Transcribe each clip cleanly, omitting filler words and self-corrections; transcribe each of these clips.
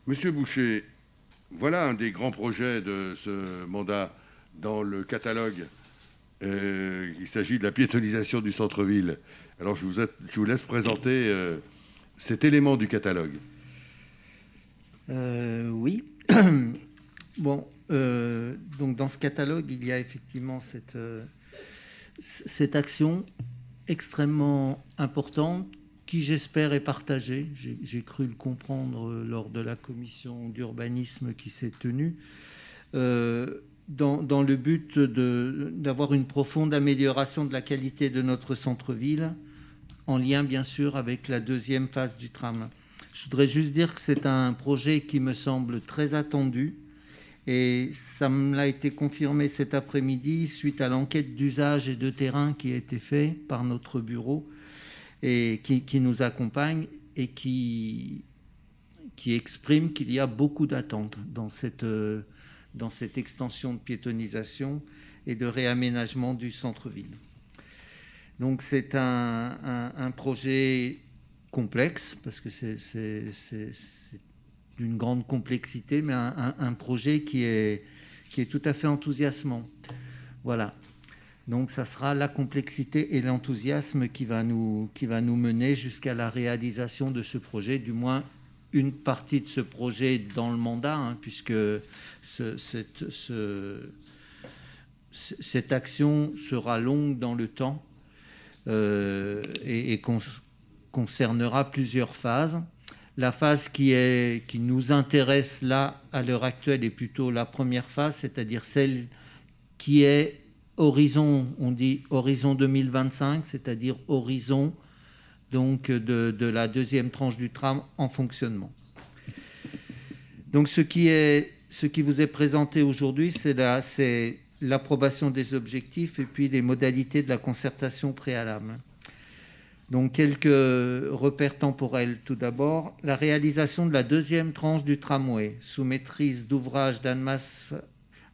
Monsieur Boucher, voilà un des grands projets de ce mandat dans le catalogue. Il s'agit de la piétonisation du centre-ville. Alors je vous laisse présenter cet élément du catalogue. Oui. Bon, donc dans ce catalogue, il y a effectivement cette action extrêmement importante qui, j'espère, est partagée. J'ai cru le comprendre lors de la commission d'urbanisme qui s'est tenue, dans le but d'avoir une profonde amélioration de la qualité de notre centre-ville, en lien bien sûr avec la deuxième phase du tram. Je voudrais juste dire que c'est un projet qui me semble très attendu et ça me l'a été confirmé cet après-midi suite à l'enquête d'usage et de terrain qui a été faite par notre bureau et qui nous accompagne et qui exprime qu'il y a beaucoup d'attentes dans cette extension de piétonisation et de réaménagement du centre-ville. Donc c'est un projet complexe, parce que c'est d'une grande complexité, mais un projet qui est tout à fait enthousiasmant. Voilà. Donc ça sera la complexité et l'enthousiasme qui va nous mener jusqu'à la réalisation de ce projet, du moins une partie de ce projet dans le mandat, puisque cette action sera longue dans le temps et concernera plusieurs phases. La phase qui nous intéresse là, à l'heure actuelle, est plutôt la première phase, c'est-à-dire celle qui est on dit horizon 2025, c'est-à-dire horizon donc de la deuxième tranche du tram en fonctionnement. Donc ce qui vous est présenté aujourd'hui, c'est l'approbation des objectifs et puis les modalités de la concertation préalable. Donc quelques repères temporels tout d'abord. La réalisation de la deuxième tranche du tramway sous maîtrise d'ouvrage d'Annemasse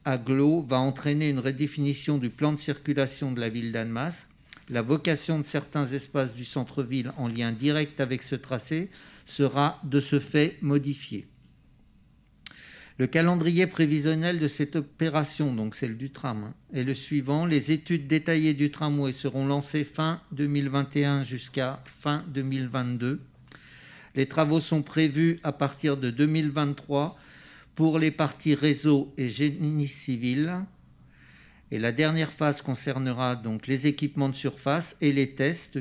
Agglo va entraîner une redéfinition du plan de circulation de la ville d'Annemasse. La vocation de certains espaces du centre-ville en lien direct avec ce tracé sera de ce fait modifiée. Le calendrier prévisionnel de cette opération, donc celle du tram, est le suivant. Les études détaillées du tramway seront lancées fin 2021 jusqu'à fin 2022. Les travaux sont prévus à partir de 2023 pour les parties réseau et génie civil. Et la dernière phase concernera donc les équipements de surface et les tests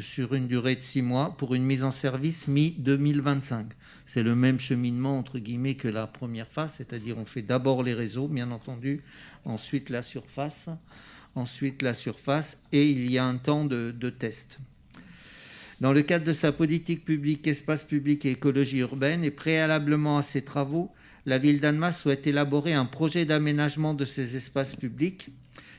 sur une durée de 6 mois pour une mise en service mi-2025. C'est le même cheminement entre guillemets que la première phase, c'est-à-dire on fait d'abord les réseaux, bien entendu, ensuite la surface, et il y a un temps de test. Dans le cadre de sa politique publique, espace public et écologie urbaine, et préalablement à ces travaux, la ville d'Annemasse souhaite élaborer un projet d'aménagement de ces espaces publics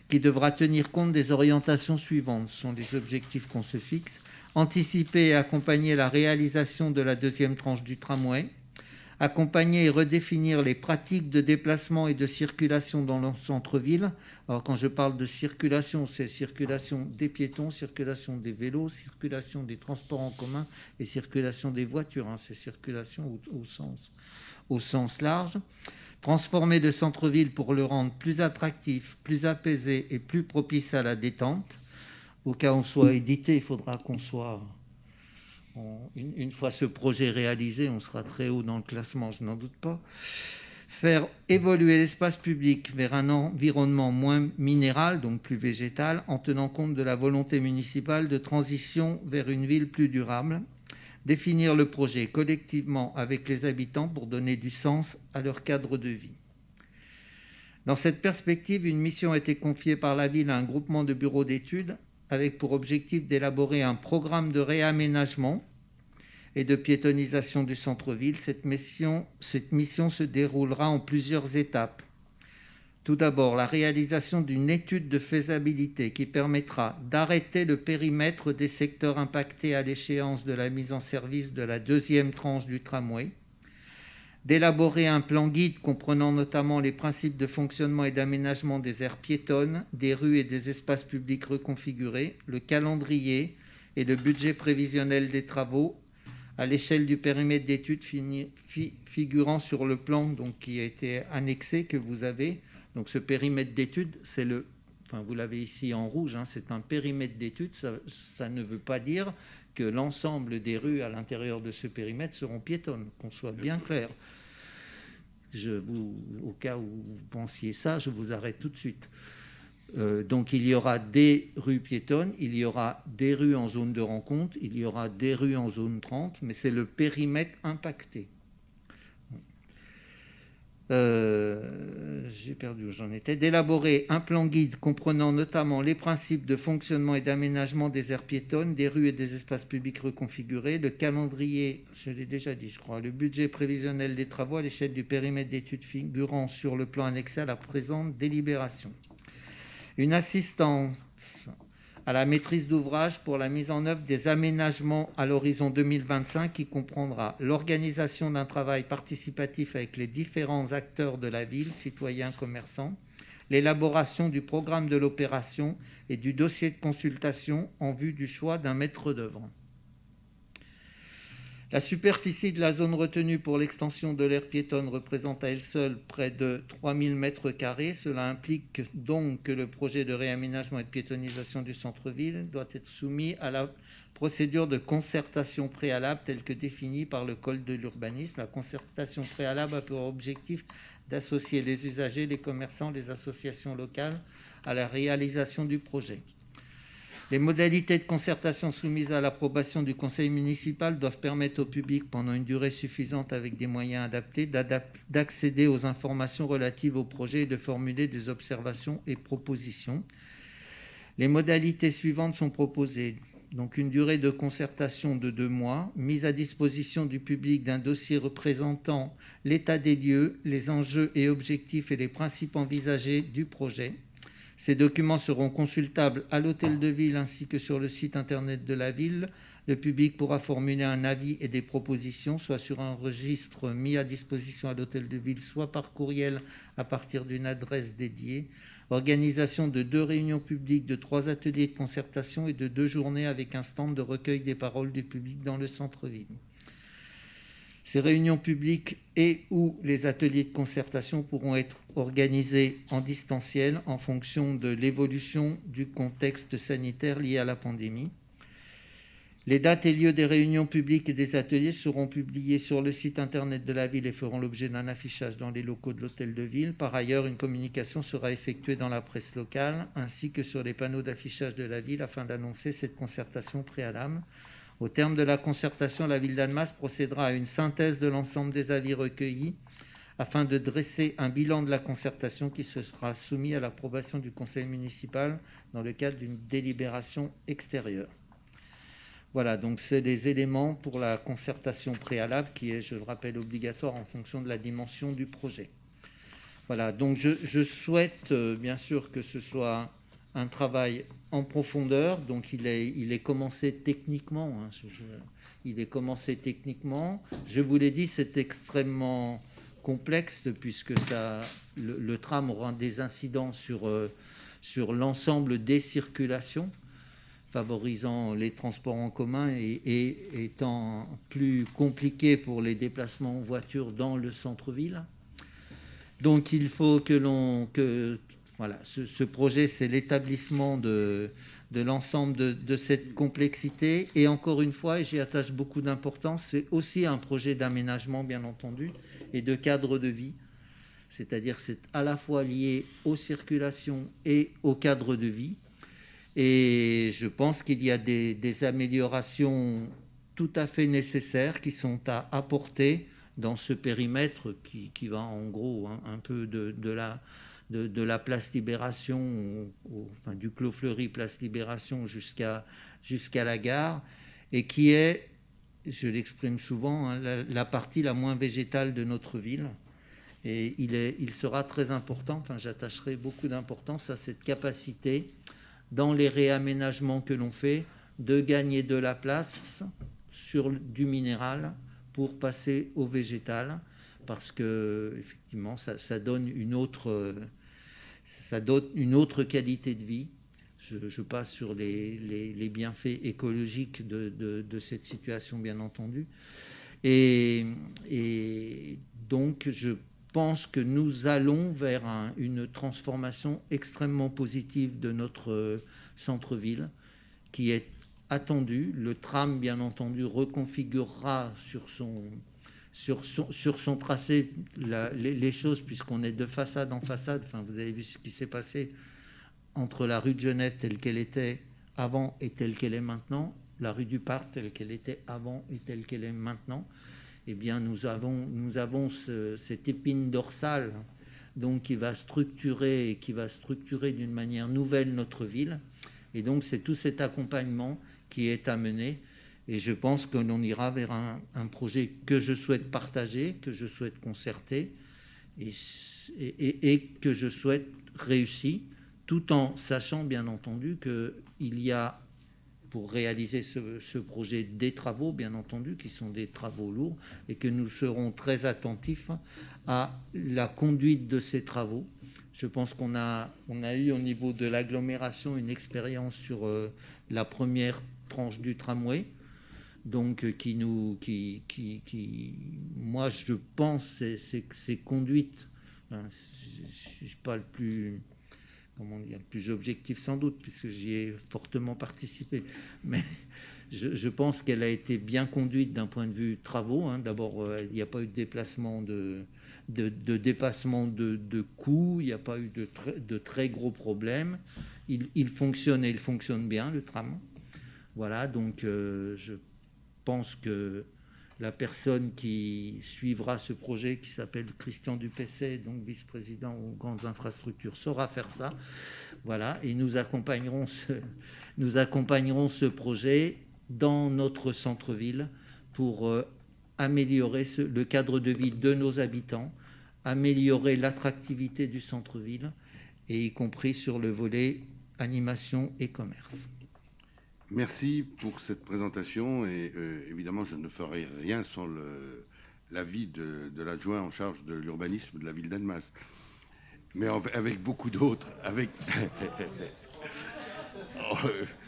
qui devra tenir compte des orientations suivantes. Ce sont les objectifs qu'on se fixe. Anticiper et accompagner la réalisation de la deuxième tranche du tramway. Accompagner et redéfinir les pratiques de déplacement et de circulation dans le centre-ville. Alors quand je parle de circulation, c'est circulation des piétons, circulation des vélos, circulation des transports en commun et circulation des voitures. C'est circulation au sens large. Transformer le centre-ville pour le rendre plus attractif, plus apaisé et plus propice à la détente. Au cas où on soit édité, il faudra qu'on soit... Une fois ce projet réalisé, on sera très haut dans le classement, je n'en doute pas. Faire évoluer l'espace public vers un environnement moins minéral, donc plus végétal, en tenant compte de la volonté municipale de transition vers une ville plus durable. Définir le projet collectivement avec les habitants pour donner du sens à leur cadre de vie. Dans cette perspective, une mission a été confiée par la ville à un groupement de bureaux d'études avec pour objectif d'élaborer un programme de réaménagement et de piétonisation du centre-ville. Cette mission se déroulera en plusieurs étapes. Tout d'abord, la réalisation d'une étude de faisabilité qui permettra d'arrêter le périmètre des secteurs impactés à l'échéance de la mise en service de la deuxième tranche du tramway, d'élaborer un plan guide comprenant notamment les principes de fonctionnement et d'aménagement des aires piétonnes, des rues et des espaces publics reconfigurés, le calendrier et le budget prévisionnel des travaux, à l'échelle du périmètre d'études figurant sur le plan donc, qui a été annexé, que vous avez. Donc ce périmètre d'études, vous l'avez ici en rouge, c'est un périmètre d'études. Ça ne veut pas dire que l'ensemble des rues à l'intérieur de ce périmètre seront piétonnes, qu'on soit bien clair. Au cas où vous pensiez ça, je vous arrête tout de suite. Donc il y aura des rues piétonnes, il y aura des rues en zone de rencontre, il y aura des rues en zone 30, mais c'est le périmètre impacté. J'ai perdu où j'en étais. D'élaborer un plan guide comprenant notamment les principes de fonctionnement et d'aménagement des aires piétonnes, des rues et des espaces publics reconfigurés, le calendrier, je l'ai déjà dit je crois, le budget prévisionnel des travaux à l'échelle du périmètre d'études figurant sur le plan annexé à la présente délibération. Une assistance à la maîtrise d'ouvrage pour la mise en œuvre des aménagements à l'horizon 2025 qui comprendra l'organisation d'un travail participatif avec les différents acteurs de la ville, citoyens, commerçants, l'élaboration du programme de l'opération et du dossier de consultation en vue du choix d'un maître d'œuvre. La superficie de la zone retenue pour l'extension de l'aire piétonne représente à elle seule près de 3000 m². Cela implique donc que le projet de réaménagement et de piétonnisation du centre-ville doit être soumis à la procédure de concertation préalable telle que définie par le Code de l'urbanisme. La concertation préalable a pour objectif d'associer les usagers, les commerçants, les associations locales à la réalisation du projet. Les modalités de concertation soumises à l'approbation du conseil municipal doivent permettre au public, pendant une durée suffisante avec des moyens adaptés, d'accéder aux informations relatives au projet et de formuler des observations et propositions. Les modalités suivantes sont proposées. Donc une durée de concertation de 2 mois, mise à disposition du public d'un dossier représentant l'état des lieux, les enjeux et objectifs et les principes envisagés du projet. Ces documents seront consultables à l'hôtel de ville ainsi que sur le site internet de la ville. Le public pourra formuler un avis et des propositions, soit sur un registre mis à disposition à l'hôtel de ville, soit par courriel à partir d'une adresse dédiée. Organisation de 2 réunions publiques, de 3 ateliers de concertation et de 2 journées avec un stand de recueil des paroles du public dans le centre-ville. Ces réunions publiques et ou les ateliers de concertation pourront être organisés en distanciel en fonction de l'évolution du contexte sanitaire lié à la pandémie. Les dates et lieux des réunions publiques et des ateliers seront publiés sur le site internet de la ville et feront l'objet d'un affichage dans les locaux de l'hôtel de ville. Par ailleurs, une communication sera effectuée dans la presse locale ainsi que sur les panneaux d'affichage de la ville afin d'annoncer cette concertation préalable. Au terme de la concertation, la ville d'Annemasse procédera à une synthèse de l'ensemble des avis recueillis afin de dresser un bilan de la concertation qui sera soumis à l'approbation du conseil municipal dans le cadre d'une délibération extérieure. Voilà, donc c'est les éléments pour la concertation préalable qui est, je le rappelle, obligatoire en fonction de la dimension du projet. Voilà, donc je souhaite bien sûr que ce soit un travail en profondeur, donc il est commencé techniquement. Il est commencé techniquement. Je vous l'ai dit, c'est extrêmement complexe puisque le tram aura des incidents sur l'ensemble des circulations, favorisant les transports en commun et étant plus compliqué pour les déplacements en voiture dans le centre-ville. Donc il faut voilà, ce projet, c'est l'établissement de l'ensemble de cette complexité. Et encore une fois, et j'y attache beaucoup d'importance, c'est aussi un projet d'aménagement, bien entendu, et de cadre de vie. C'est-à-dire que c'est à la fois lié aux circulations et au cadre de vie. Et je pense qu'il y a des améliorations tout à fait nécessaires qui sont à apporter dans ce périmètre qui va en gros un peu de la place Libération, enfin, du Clos Fleury, place Libération jusqu'à la gare, et qui est, je l'exprime souvent, la partie la moins végétale de notre ville. Et il sera très important, enfin, j'attacherai beaucoup d'importance à cette capacité, dans les réaménagements que l'on fait, de gagner de la place sur du minéral pour passer au végétal, parce que effectivement ça donne une autre qualité de vie. Je passe sur les bienfaits écologiques de cette situation, bien entendu. Et donc, je pense que nous allons vers une transformation extrêmement positive de notre centre-ville, qui est attendue. Le tram, bien entendu, reconfigurera sur son tracé les choses, puisqu'on est de façade en façade. Enfin, vous avez vu ce qui s'est passé entre la rue de Genève telle qu'elle était avant et telle qu'elle est maintenant, la rue du Parc telle qu'elle était avant et telle qu'elle est maintenant. Eh bien, nous avons cette épine dorsale, donc, qui va structurer d'une manière nouvelle notre ville. Et donc, c'est tout cet accompagnement qui est à mener. Et je pense que l'on ira vers un projet que je souhaite partager, que je souhaite concerter et que je souhaite réussir, tout en sachant, bien entendu, qu'il y a, pour réaliser ce projet, des travaux, bien entendu, qui sont des travaux lourds, et que nous serons très attentifs à la conduite de ces travaux. Je pense qu'on a eu au niveau de l'agglomération une expérience sur la première tranche du tramway, donc moi je pense c'est conduite. Je ne suis pas le plus objectif sans doute, puisque j'y ai fortement participé, mais je pense qu'elle a été bien conduite d'un point de vue travaux. D'abord, il n'y a pas eu de déplacement de dépassement de coûts, il n'y a pas eu de très gros problèmes. Il fonctionne, et il fonctionne bien, le tram. Voilà, donc je pense que la personne qui suivra ce projet, qui s'appelle Christian Dupessay, donc vice-président aux grandes infrastructures, saura faire ça. Voilà, et nous accompagnerons ce projet dans notre centre-ville pour améliorer le cadre de vie de nos habitants, améliorer l'attractivité du centre-ville, et y compris sur le volet animation et commerce. Merci pour cette présentation, et évidemment je ne ferai rien sans l'avis de l'adjoint en charge de l'urbanisme de la ville d'Annemasse, mais avec beaucoup d'autres,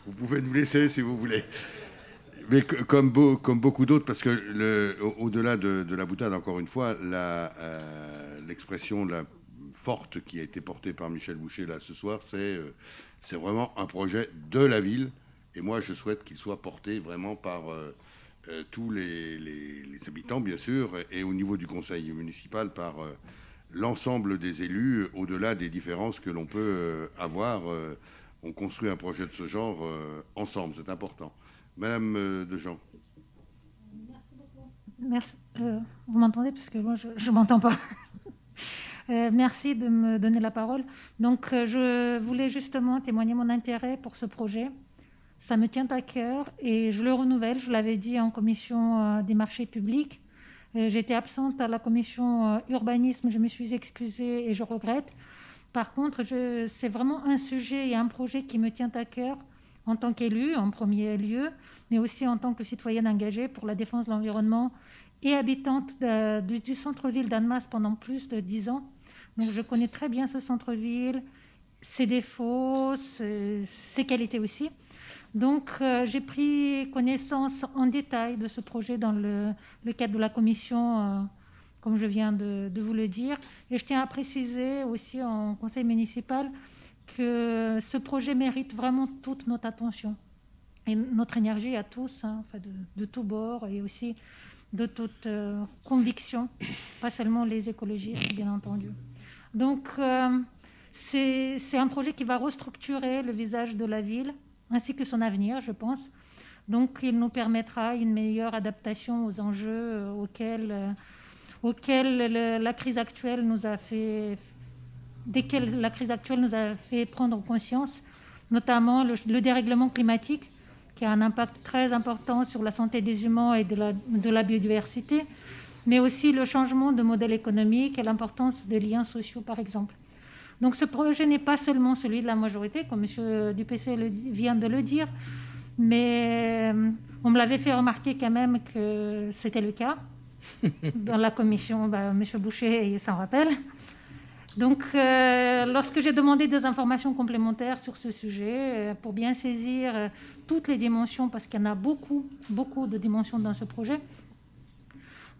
vous pouvez nous laisser si vous voulez, mais comme beaucoup d'autres, parce que au-delà de la boutade, encore une fois, l'expression la forte qui a été portée par Michel Boucher là ce soir, c'est vraiment un projet de la ville. Et moi, je souhaite qu'il soit porté vraiment par tous les habitants, bien sûr, et au niveau du conseil municipal, par l'ensemble des élus, au-delà des différences que l'on peut avoir. On construit un projet de ce genre ensemble, c'est important. Madame Dejean. Merci beaucoup. Merci. Vous m'entendez? Parce que moi, je ne m'entends pas. Merci de me donner la parole. Donc, je voulais justement témoigner mon intérêt pour ce projet. Ça me tient à cœur et je le renouvelle. Je l'avais dit en commission des marchés publics. J'étais absente à la commission urbanisme. Je me suis excusée et je regrette. Par contre, c'est vraiment un sujet et un projet qui me tient à cœur en tant qu'élue, en premier lieu, mais aussi en tant que citoyenne engagée pour la défense de l'environnement et habitante du centre-ville d'Annemasse pendant plus de 10 ans. Donc, je connais très bien ce centre-ville, ses défauts, ses qualités aussi. Donc, j'ai pris connaissance en détail de ce projet dans le cadre de la commission, comme je viens de vous le dire. Et je tiens à préciser aussi en conseil municipal que ce projet mérite vraiment toute notre attention et notre énergie à tous, enfin de tous bords, et aussi de toute conviction, pas seulement les écologistes, bien entendu. Donc, c'est un projet qui va restructurer le visage de la ville, ainsi que son avenir, je pense. Donc, il nous permettra une meilleure adaptation aux enjeux auxquels la crise actuelle nous a fait, desquels la crise actuelle nous a fait prendre conscience, notamment le dérèglement climatique, qui a un impact très important sur la santé des humains et de la biodiversité, mais aussi le changement de modèle économique et l'importance des liens sociaux, par exemple. Donc ce projet n'est pas seulement celui de la majorité, comme M. Dupessay vient de le dire, mais on me l'avait fait remarquer quand même que c'était le cas dans la commission. M. Boucher s'en rappelle. Donc, lorsque j'ai demandé des informations complémentaires sur ce sujet, pour bien saisir toutes les dimensions, parce qu'il y en a beaucoup de dimensions dans ce projet,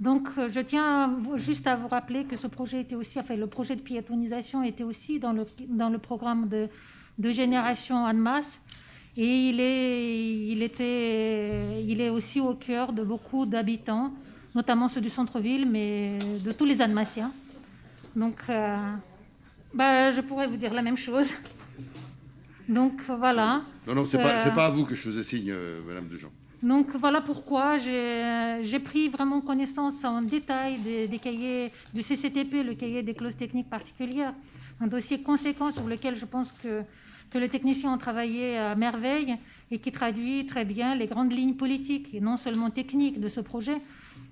donc je tiens juste à vous rappeler que ce projet était aussi, enfin le projet de piétonisation était aussi dans le programme de génération Annemasse, et il est aussi au cœur de beaucoup d'habitants, notamment ceux du centre-ville, mais de tous les Annemassiens. Donc, je pourrais vous dire la même chose. Donc, voilà. Non, c'est pas à vous que je faisais signe, Madame Dejean. Donc, voilà pourquoi j'ai pris vraiment connaissance en détail des cahiers du CCTP, le cahier des clauses techniques particulières, un dossier conséquent sur lequel je pense que les techniciens ont travaillé à merveille et qui traduit très bien les grandes lignes politiques et non seulement techniques de ce projet.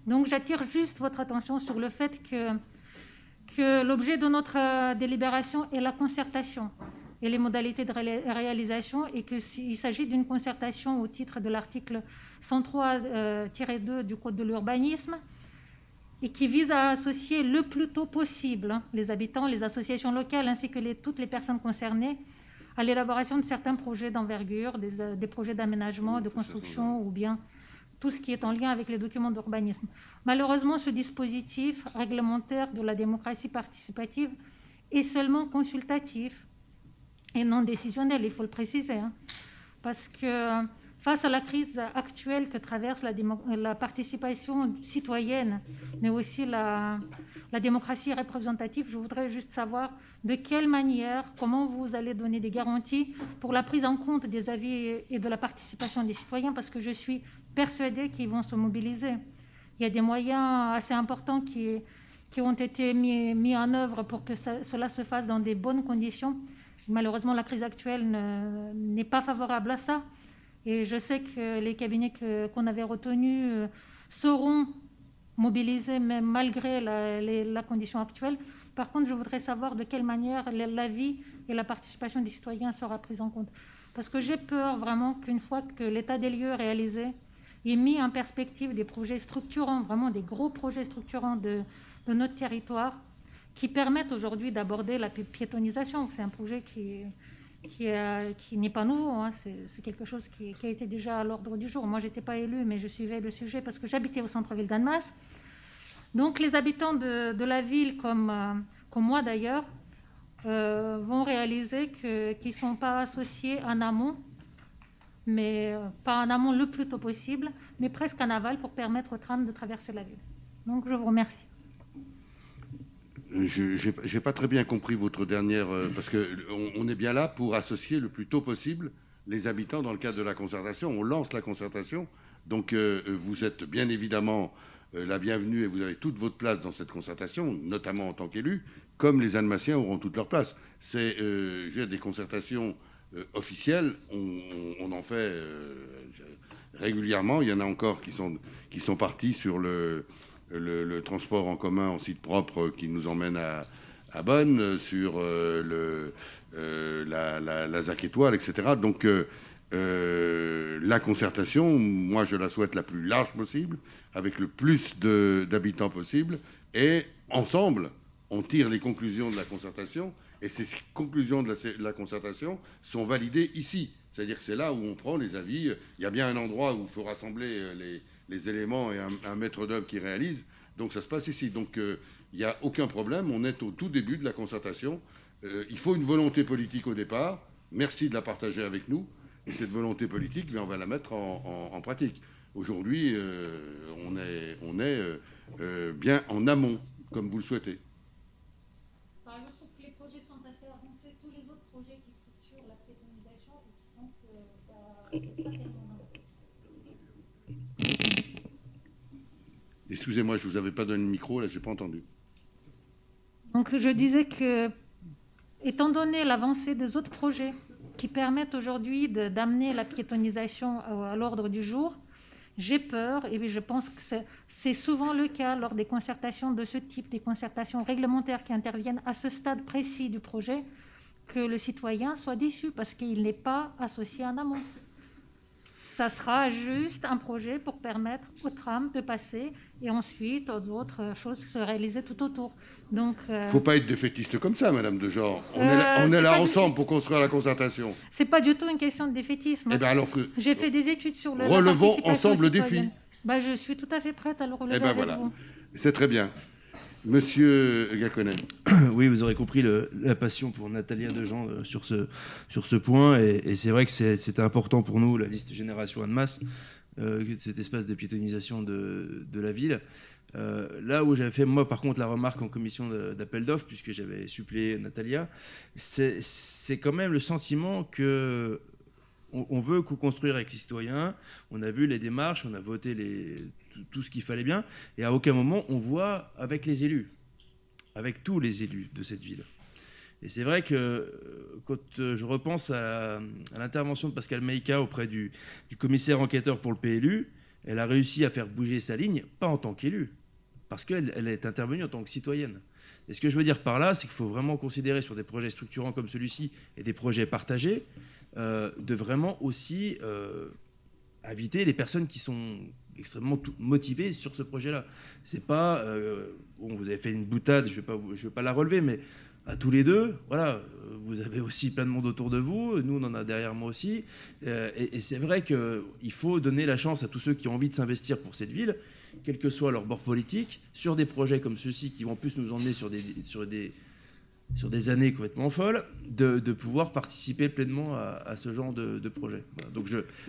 Donc, j'attire juste votre attention sur le fait que l'objet de notre délibération est la concertation et les modalités de réalisation, et qu'il s'agit d'une concertation au titre de l'article 103-2 du Code de l'urbanisme, et qui vise à associer le plus tôt possible les habitants, les associations locales, ainsi que toutes les personnes concernées à l'élaboration de certains projets d'envergure, des projets d'aménagement, de construction, ou bien tout ce qui est en lien avec les documents d'urbanisme. Malheureusement, ce dispositif réglementaire de la démocratie participative est seulement consultatif et non décisionnel, il faut le préciser, parce que face à la crise actuelle que traverse la participation citoyenne, mais aussi la démocratie représentative, je voudrais juste savoir de quelle manière, comment vous allez donner des garanties pour la prise en compte des avis et de la participation des citoyens, parce que je suis persuadée qu'ils vont se mobiliser. Il y a des moyens assez importants qui ont été mis en œuvre pour que cela se fasse dans des bonnes conditions. Malheureusement, la crise actuelle n'est pas favorable à ça. Et je sais que les cabinets qu'on avait retenus seront mobilisés, même malgré la condition actuelle. Par contre, je voudrais savoir de quelle manière l'avis et la participation des citoyens sera prise en compte. Parce que j'ai peur vraiment qu'une fois que l'état des lieux est réalisé et mis en perspective des projets structurants, vraiment des gros projets structurants de notre territoire, qui permettent aujourd'hui d'aborder la piétonisation. C'est un projet qui n'est pas nouveau, c'est quelque chose qui a été déjà à l'ordre du jour. Moi, je n'étais pas élue, mais je suivais le sujet parce que j'habitais au centre-ville d'Annemasse. Donc, les habitants de la ville, comme moi d'ailleurs, vont réaliser qu'ils ne sont pas associés en amont, mais pas en amont le plus tôt possible, mais presque en aval pour permettre aux trams de traverser la ville. Donc, je vous remercie. Je n'ai pas très bien compris votre dernière... parce qu'on est bien là pour associer le plus tôt possible les habitants dans le cadre de la concertation. On lance la concertation, donc vous êtes bien évidemment la bienvenue et vous avez toute votre place dans cette concertation, notamment en tant qu'élu, comme les Annemassiens auront toute leur place. C'est des concertations officielles, on en fait régulièrement. Il y en a encore qui sont partis sur le transport en commun en site propre qui nous emmène à Bonn, sur la ZAC étoile, etc. Donc la concertation, moi je la souhaite la plus large possible, avec le plus d'habitants possible, et ensemble, on tire les conclusions de la concertation, et ces conclusions de la concertation sont validées ici. C'est-à-dire que c'est là où on prend les avis. Il y a bien un endroit où il faut rassembler les éléments et un maître d'œuvre qui réalise. Donc ça se passe ici. Donc il n'y a aucun problème. On est au tout début de la concertation. Il faut une volonté politique au départ. Merci de la partager avec nous. Et cette volonté politique, on va la mettre en pratique. Aujourd'hui, on est bien en amont, comme vous le souhaitez. Je trouve que les projets sont assez avancés. Tous les autres projets qui structurent la piétonisation, donc c'est pas tellement avancé. Excusez-moi, je ne vous avais pas donné le micro, là, je n'ai pas entendu. Donc, je disais que, étant donné l'avancée des autres projets qui permettent aujourd'hui d'amener la piétonisation à l'ordre du jour, j'ai peur, et je pense que c'est souvent le cas lors des concertations de ce type, des concertations réglementaires qui interviennent à ce stade précis du projet, que le citoyen soit déçu parce qu'il n'est pas associé en amont. ça sera juste un projet pour permettre aux trams de passer et ensuite aux autres choses se réaliser tout autour. Donc, faut pas être défaitiste comme ça, Madame de Genre. On est là ensemble pour construire la concertation. C'est pas du tout une question de défaitisme. Eh ben alors que j'ai fait des études sur le. Relevons ensemble le défi. Je suis tout à fait prête à le relever. Eh ben avec voilà, vous. C'est très bien. Monsieur Gakkonen. Oui, vous aurez compris la passion pour Natalia Dejean sur ce point. Et c'est vrai que c'était important pour nous, la liste Génération Annemasse, cet espace de piétonisation de la ville. Là où j'avais fait, moi, par contre, la remarque en commission d'appel d'offres, puisque j'avais suppléé Natalia, c'est quand même le sentiment que on veut co-construire avec les citoyens. On a vu les démarches, on a voté tout ce qu'il fallait bien, et à aucun moment on voit avec les élus, avec tous les élus de cette ville. Et c'est vrai que quand je repense à l'intervention de Pascal Maïka auprès du commissaire enquêteur pour le PLU, elle a réussi à faire bouger sa ligne, pas en tant qu'élue, parce qu'elle est intervenue en tant que citoyenne. Et ce que je veux dire par là, c'est qu'il faut vraiment considérer sur des projets structurants comme celui-ci et des projets partagés, de vraiment aussi inviter les personnes qui sont extrêmement motivées sur ce projet-là. C'est pas, vous avez fait une boutade, je vais pas la relever, mais à tous les deux, voilà, vous avez aussi plein de monde autour de vous, nous on en a derrière moi aussi, et c'est vrai qu'il faut donner la chance à tous ceux qui ont envie de s'investir pour cette ville, quel que soit leur bord politique, sur des projets comme ceux-ci qui vont plus nous emmener sur des années complètement folles, de pouvoir participer pleinement à ce genre de projet. Voilà. Donc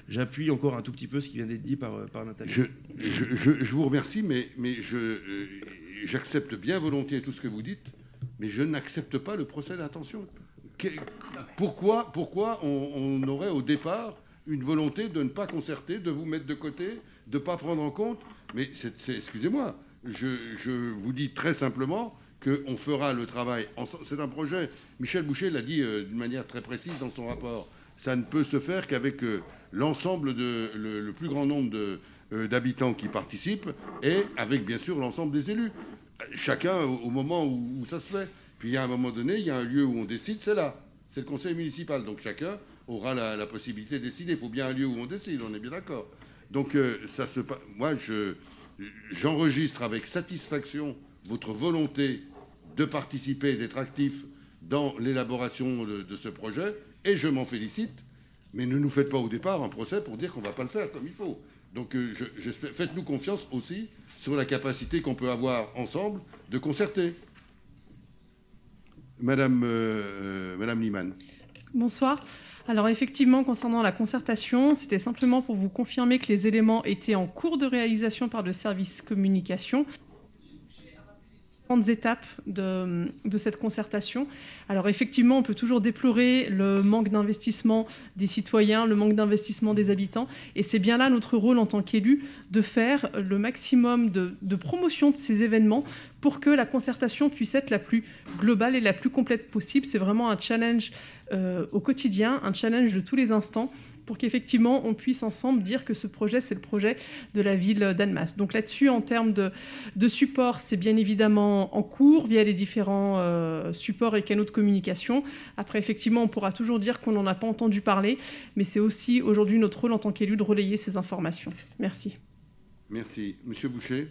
j'appuie encore un tout petit peu ce qui vient d'être dit par Nathalie. Je vous remercie, mais j'accepte bien volontiers tout ce que vous dites, mais je n'accepte pas le procès d'intention. Pourquoi on aurait au départ une volonté de ne pas concerter, de vous mettre de côté, de ne pas prendre en compte? Mais excusez-moi, je vous dis très simplement qu'on fera le travail ensemble. C'est un projet, Michel Boucher l'a dit d'une manière très précise dans son rapport, ça ne peut se faire qu'avec l'ensemble le plus grand nombre d'habitants qui participent et avec bien sûr l'ensemble des élus. Chacun au moment où ça se fait. Puis il y a un moment donné, il y a un lieu où on décide, c'est là, c'est le conseil municipal. Donc chacun aura la possibilité de décider. Il faut bien un lieu où on décide, on est bien d'accord. Donc moi, j'enregistre avec satisfaction votre volonté de participer, d'être actif dans l'élaboration de ce projet, et je m'en félicite, mais ne nous faites pas au départ un procès pour dire qu'on ne va pas le faire comme il faut. Donc faites-nous confiance aussi sur la capacité qu'on peut avoir ensemble de concerter. Madame Liemann. Bonsoir. Alors effectivement, concernant la concertation, c'était simplement pour vous confirmer que les éléments étaient en cours de réalisation par le service communication. Étapes de cette concertation. Alors effectivement, on peut toujours déplorer le manque d'investissement des citoyens, le manque d'investissement des habitants, et c'est bien là notre rôle en tant qu'élus, de faire le maximum de promotion de ces événements pour que la concertation puisse être la plus globale et la plus complète possible. C'est vraiment un challenge au quotidien, un challenge de tous les instants, pour qu'effectivement on puisse ensemble dire que ce projet, c'est le projet de la ville d'Annemasse. Donc là-dessus, en termes de support, c'est bien évidemment en cours via les différents supports et canaux de communication. Après, effectivement, on pourra toujours dire qu'on n'en a pas entendu parler, mais c'est aussi aujourd'hui notre rôle en tant qu'élu de relayer ces informations. Merci. Merci. Monsieur Boucher.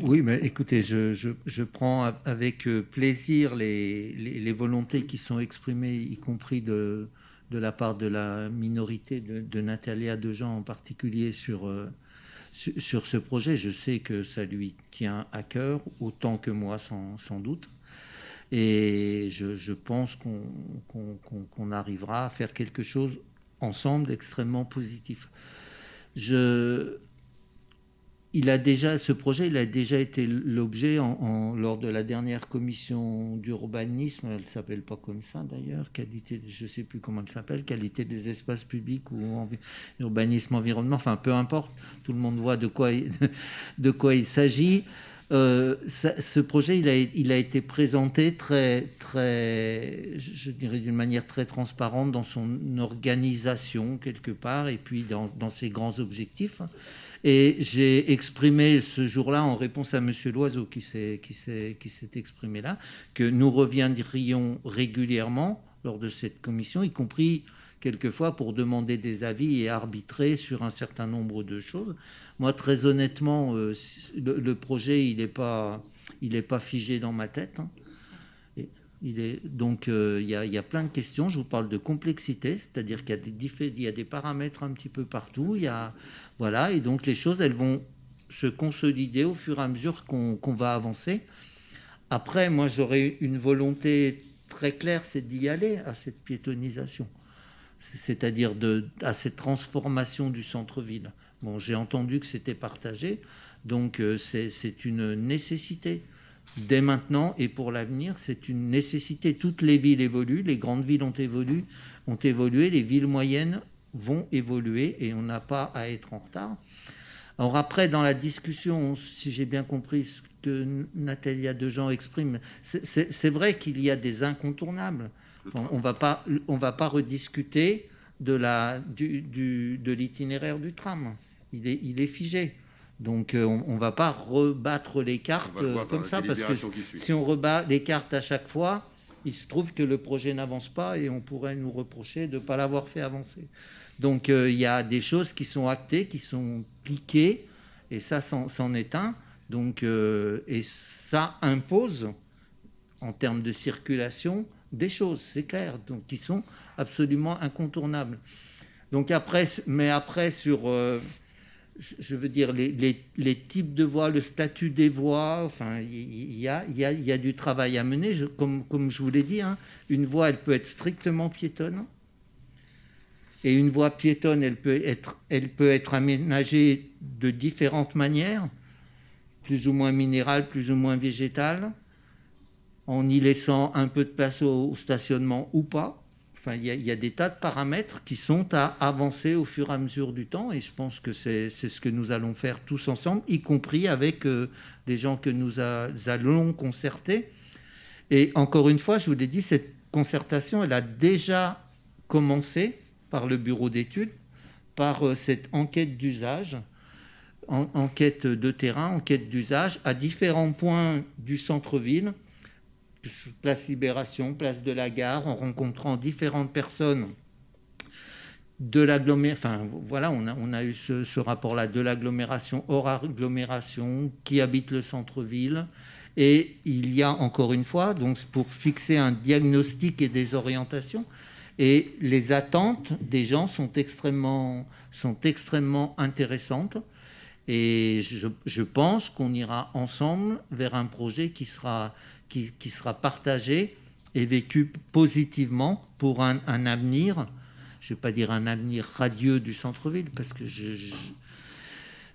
Oui, mais écoutez, je prends avec plaisir les volontés qui sont exprimées, y compris de la part de la minorité de Natalia Dejean en particulier sur ce projet. Je sais que ça lui tient à cœur, autant que moi sans doute. Et je pense qu'on arrivera à faire quelque chose ensemble d'extrêmement positif. Ce projet, il a déjà été l'objet lors de la dernière commission d'urbanisme, elle ne s'appelle pas comme ça d'ailleurs, je ne sais plus comment elle s'appelle, qualité des espaces publics ou urbanisme, environnement, enfin peu importe, tout le monde voit de quoi il s'agit. Ce projet, il a été présenté très, je dirais d'une manière très transparente dans son organisation quelque part, et puis dans ses grands objectifs. Et j'ai exprimé ce jour-là, en réponse à M. Loiseau qui s'est exprimé là, que nous reviendrions régulièrement lors de cette commission, y compris quelquefois pour demander des avis et arbitrer sur un certain nombre de choses. Moi, très honnêtement, le projet, il n'est pas figé dans ma tête. Hein. Donc, il y a plein de questions. Je vous parle de complexité, c'est-à-dire qu'il y a des paramètres un petit peu partout. Voilà, et donc les choses, elles vont se consolider au fur et à mesure qu'on va avancer. Après, moi, j'aurais une volonté très claire, c'est d'y aller à cette piétonisation, c'est-à-dire à cette transformation du centre-ville. Bon, j'ai entendu que c'était partagé, donc c'est une nécessité. Dès maintenant et pour l'avenir, c'est une nécessité. Toutes les villes évoluent, les grandes villes ont évolué, les villes moyennes vont évoluer et on n'a pas à être en retard. Alors après, dans la discussion, si j'ai bien compris ce que Nathalie Dejean exprime, c'est vrai qu'il y a des incontournables. On va pas rediscuter de l'itinéraire du tram. Il est figé. Donc on ne va pas rebattre les cartes comme ça, parce que si on rebat les cartes à chaque fois, il se trouve que le projet n'avance pas et on pourrait nous reprocher de ne pas l'avoir fait avancer. Donc il y a des choses qui sont actées, qui sont cliquées, et ça c'en est un. Donc, et ça impose, en termes de circulation, des choses, c'est clair, donc, qui sont absolument incontournables. Donc après sur... je veux dire, les types de voies, le statut des voies, enfin, il y a du travail à mener. Comme je vous l'ai dit, hein, une voie, elle peut être strictement piétonne. Et une voie piétonne, elle peut être aménagée de différentes manières, plus ou moins minérale, plus ou moins végétale, en y laissant un peu de place au stationnement ou pas. Enfin, il y a des tas de paramètres qui sont à avancer au fur et à mesure du temps, et je pense que c'est ce que nous allons faire tous ensemble, y compris avec des gens que nous allons concerter. Et encore une fois, je vous l'ai dit, cette concertation, elle a déjà commencé par le bureau d'études, par cette enquête d'usage, enquête de terrain, enquête d'usage, à différents points du centre-ville, place Libération, place de la Gare, en rencontrant différentes personnes de l'agglomération. Enfin, voilà, on a eu ce rapport-là de l'agglomération, hors agglomération, qui habite le centre-ville. Et il y a encore une fois, donc pour fixer un diagnostic et des orientations, et les attentes des gens sont extrêmement intéressantes. Et je pense qu'on ira ensemble vers un projet qui sera partagé et vécu positivement pour un avenir, je ne vais pas dire un avenir radieux du centre-ville, parce que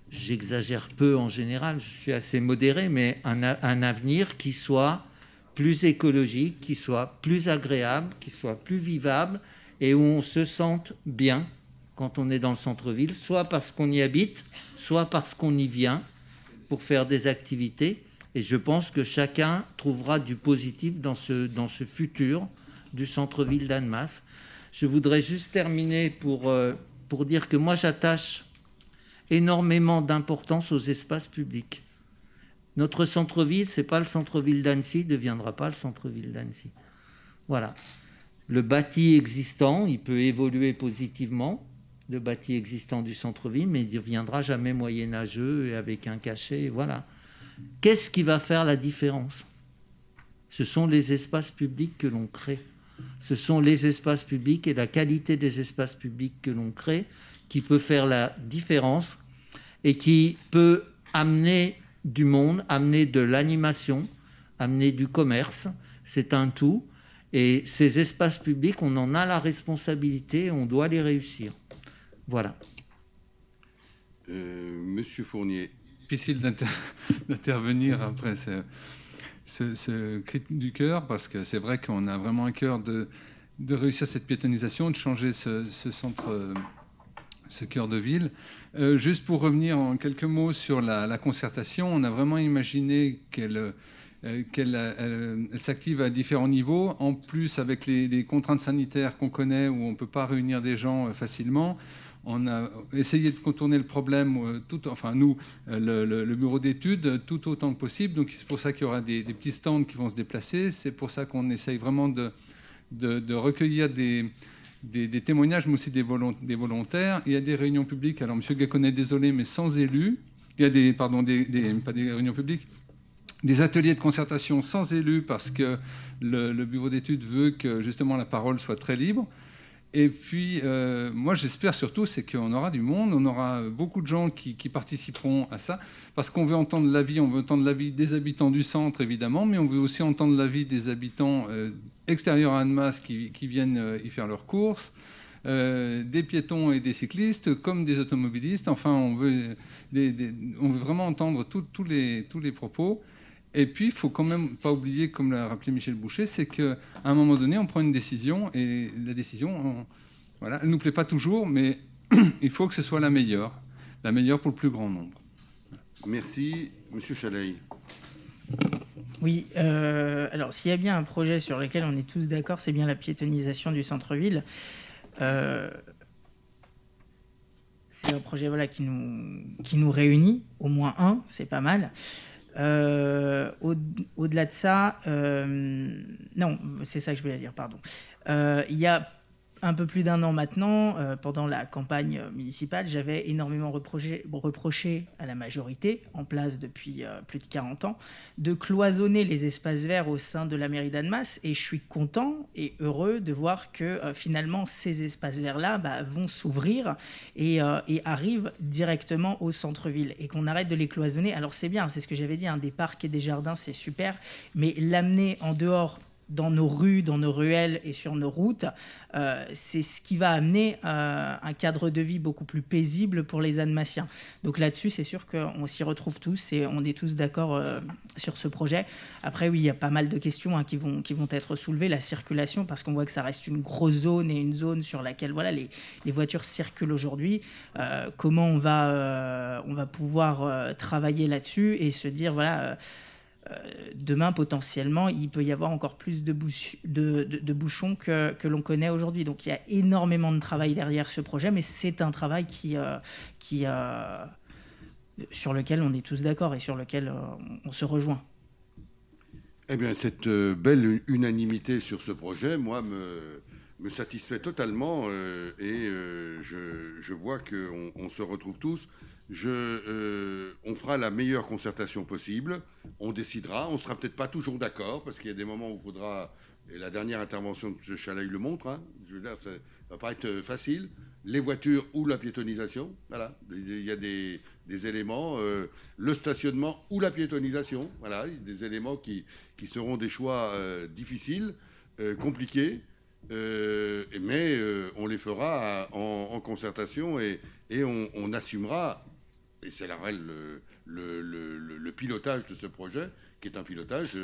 j'exagère peu en général, je suis assez modéré, mais un avenir qui soit plus écologique, qui soit plus agréable, qui soit plus vivable, et où on se sente bien quand on est dans le centre-ville, soit parce qu'on y habite, soit parce qu'on y vient pour faire des activités. Et je pense que chacun trouvera du positif dans ce futur du centre-ville d'Annemasse. Je voudrais juste terminer pour dire que moi, j'attache énormément d'importance aux espaces publics. Notre centre-ville, ce n'est pas le centre-ville d'Annecy, ne deviendra pas le centre-ville d'Annecy. Voilà. Le bâti existant, il peut évoluer positivement, le bâti existant du centre-ville, mais il ne deviendra jamais moyenâgeux et avec un cachet, voilà. Qu'est-ce qui va faire la différence ? Ce sont les espaces publics que l'on crée. Ce sont les espaces publics et la qualité des espaces publics que l'on crée qui peut faire la différence et qui peut amener du monde, amener de l'animation, amener du commerce. C'est un tout. Et ces espaces publics, on en a la responsabilité, on doit les réussir. Voilà. Monsieur Fournier. Difficile d'intervenir après ce cri du cœur, parce que c'est vrai qu'on a vraiment un cœur de réussir cette piétonisation, de changer ce centre, ce cœur de ville. Juste pour revenir en quelques mots sur la concertation, on a vraiment imaginé qu'elle s'active à différents niveaux. En plus, avec les contraintes sanitaires qu'on connaît, où on ne peut pas réunir des gens facilement, on a essayé de contourner le problème, le bureau d'études, tout autant que possible. Donc c'est pour ça qu'il y aura des petits stands qui vont se déplacer. C'est pour ça qu'on essaye vraiment de recueillir des témoignages, mais aussi des volontaires. Il y a des réunions publiques. Alors, M. Gacon est désolé, mais sans élus. Il y a pas des réunions publiques, des ateliers de concertation sans élus, parce que le bureau d'études veut que, justement, la parole soit très libre. Et puis, moi, j'espère surtout, c'est qu'on aura du monde, on aura beaucoup de gens qui participeront à ça, parce qu'on veut entendre l'avis des habitants du centre, évidemment, mais on veut aussi entendre l'avis des habitants extérieurs à Annemasse qui viennent y faire leurs courses, des piétons et des cyclistes, comme des automobilistes. Enfin, on veut vraiment entendre tous les propos. Et puis, il ne faut quand même pas oublier, comme l'a rappelé Michel Boucher, c'est qu'à un moment donné, on prend une décision, et la décision, voilà, elle ne nous plaît pas toujours, mais il faut que ce soit la meilleure pour le plus grand nombre. Merci. Monsieur Chaleil. Oui, alors s'il y a bien un projet sur lequel on est tous d'accord, c'est bien la piétonisation du centre-ville. C'est un projet qui nous réunit, au moins un, c'est pas mal. Au-delà de ça, non, c'est ça que je voulais dire, pardon. Il y a un peu plus d'un an maintenant, pendant la campagne municipale, j'avais énormément reproché à la majorité, en place depuis plus de 40 ans, de cloisonner les espaces verts au sein de la mairie d'Annemasse. Et je suis content et heureux de voir que finalement ces espaces verts-là vont s'ouvrir et arrivent directement au centre-ville, et qu'on arrête de les cloisonner. Alors c'est bien, c'est ce que j'avais dit, des parcs et des jardins, c'est super, mais l'amener en dehors, dans nos rues, dans nos ruelles et sur nos routes, c'est ce qui va amener un cadre de vie beaucoup plus paisible pour les Annemassiens. Donc là-dessus, c'est sûr qu'on s'y retrouve tous et on est tous d'accord sur ce projet. Après, oui, il y a pas mal de questions qui vont être soulevées. La circulation, parce qu'on voit que ça reste une grosse zone et une zone sur laquelle les voitures circulent aujourd'hui. Comment on va pouvoir travailler là-dessus et se dire, demain, potentiellement, il peut y avoir encore plus de bouchons que l'on connaît aujourd'hui. Donc, il y a énormément de travail derrière ce projet, mais c'est un travail sur lequel on est tous d'accord et sur lequel on se rejoint. Eh bien, cette belle unanimité sur ce projet, moi, me satisfait totalement et je vois qu'on se retrouve tous. On fera la meilleure concertation possible, on décidera, on ne sera peut-être pas toujours d'accord, parce qu'il y a des moments où il faudra, et la dernière intervention de M. Chaleil le montre, je veux dire, ça ne va pas être facile, les voitures ou la piétonisation, voilà, il y a des éléments, le stationnement ou la piétonisation, voilà, des éléments qui seront des choix difficiles, compliqués, mais on les fera en concertation et on assumera, et c'est là le pilotage de ce projet, qui est un pilotage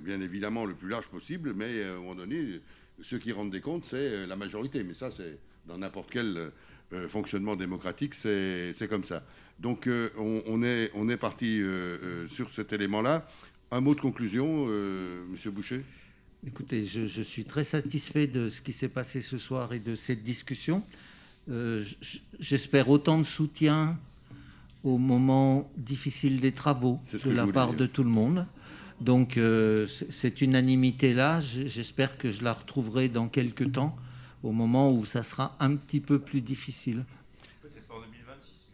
bien évidemment le plus large possible, mais à un moment donné, ceux qui rendent des comptes, c'est la majorité. Mais ça, c'est dans n'importe quel fonctionnement démocratique, c'est comme ça. Donc on est parti sur cet élément-là. Un mot de conclusion, Monsieur Boucher. Écoutez, je suis très satisfait de ce qui s'est passé ce soir et de cette discussion. J'espère autant de soutien au moment difficile des travaux de la part de tout le monde. Donc cette unanimité-là, j'espère que je la retrouverai dans quelques temps, au moment où ça sera un petit peu plus difficile. Peut-être pas en 2026.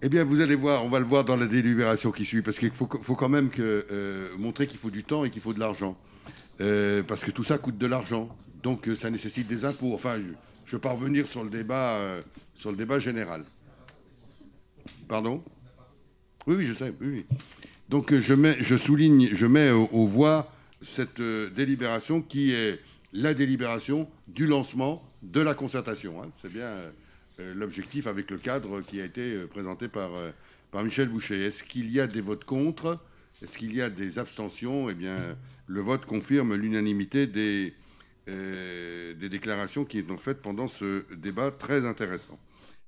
Eh bien, vous allez voir, on va le voir dans la délibération qui suit, parce qu'il faut quand même montrer qu'il faut du temps et qu'il faut de l'argent. Parce que tout ça coûte de l'argent. Donc, ça nécessite des impôts. Enfin, je ne vais pas revenir sur le débat général. Pardon ? Oui, je sais. Oui. Donc, je mets aux voix cette délibération qui est la délibération du lancement de la concertation. C'est bien l'objectif avec le cadre qui a été présenté par Michel Boucher. Est-ce qu'il y a des votes contre ? Est-ce qu'il y a des abstentions ? Eh bien, le vote confirme l'unanimité des déclarations qui sont faites pendant ce débat très intéressant.